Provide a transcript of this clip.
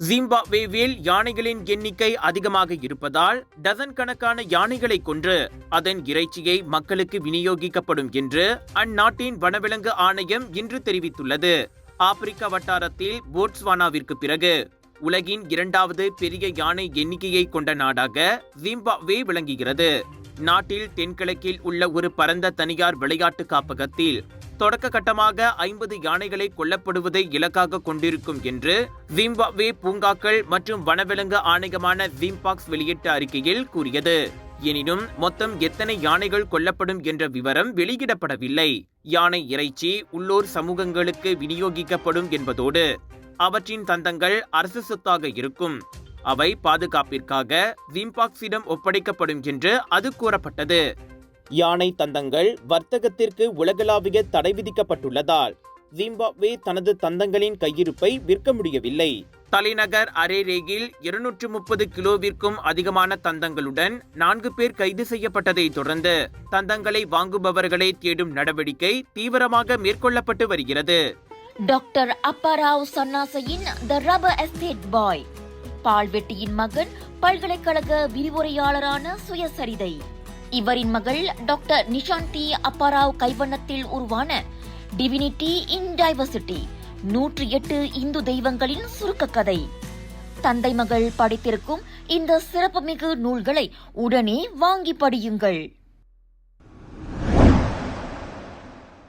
ஜிம்பாப்வேவில் யானைகளின் எண்ணிக்கை அதிகமாக இருப்பதால் டசன் கணக்கான யானைகளை கொன்று அதன் இறைச்சியை மக்களுக்கு விநியோகிக்கப்படும் என்று அந்நாட்டின் வனவிலங்கு ஆணையம் இன்று தெரிவித்துள்ளது. ஆப்பிரிக்க வட்டாரத்தில் போட்ஸ்வானாவிற்கு பிறகு உலகின் இரண்டாவது பெரிய யானை எண்ணிக்கையை கொண்ட நாடாக ஜிம்பாப்வே விளங்குகிறது. நாட்டில் தென்கிழக்கில் உள்ள ஒரு பரந்த தனியார் விளையாட்டு காப்பகத்தில் தொடக்க கட்டமாக 50 யானைகளை கொல்லப்படுவதை இலக்காக கொண்டிருக்கும் என்று ஜிம்பாப்வே பூங்காக்கள் மற்றும் வனவிலங்கு ஆணையமான ஜிம்பாக்ஸ் வெளியிட்ட அறிக்கையில் கூறியது. எனினும் மொத்தம் எத்தனை யானைகள் கொல்லப்படும் என்ற விவரம் வெளியிடப்படவில்லை. யானை இறைச்சி உள்ளூர் சமூகங்களுக்கு விநியோகிக்கப்படும் என்பதோடு அவற்றின் தந்தங்கள் அரசு சொத்தாக இருக்கும். அவை பாதுகாப்பிற்காக ஜிம்பாக்ஸிடம் ஒப்படைக்கப்படும் என்று அது கூறப்பட்டது. யானை தந்தங்கள் வர்த்தகத்திற்கு உலகளாவிய தடை விதிக்கப்பட்டுள்ளதால் ஜிம்பாப்வே தனது தந்தங்களின் கையிருப்பை விற்க முடியவில்லை. தலைநகர் அரேரேயில் 230 கிலோவிற்கும் அதிகமான தந்தங்களுடன் 4 பேர் கைது செய்யப்பட்டதை தொடர்ந்து தந்தங்களை வாங்குபவர்களை தேடும் நடவடிக்கை தீவிரமாக மேற்கொள்ளப்பட்டு வருகிறது. டாக்டர் அப்பாராவ் சன்னாசையின் தி ரப்பர் எஸ்டேட் பாய், பால்வெட்டியின் மகன், பல்கலைக்கழக விரிவுரையாளரான சுயசரிதை. இவரின் மகள் டாக்டர் நிஷாந்தி அப்பாராவ் கைவண்ணத்தில் உருவான டிவினிட்டி இன் டைவர்சிட்டி 108 இந்து தெய்வங்களின் சுருக்க கதை. தந்தை மகள் படைத்திருக்கும் இந்த சிறப்புமிகு நூல்களை உடனே வாங்கி படியுங்கள்.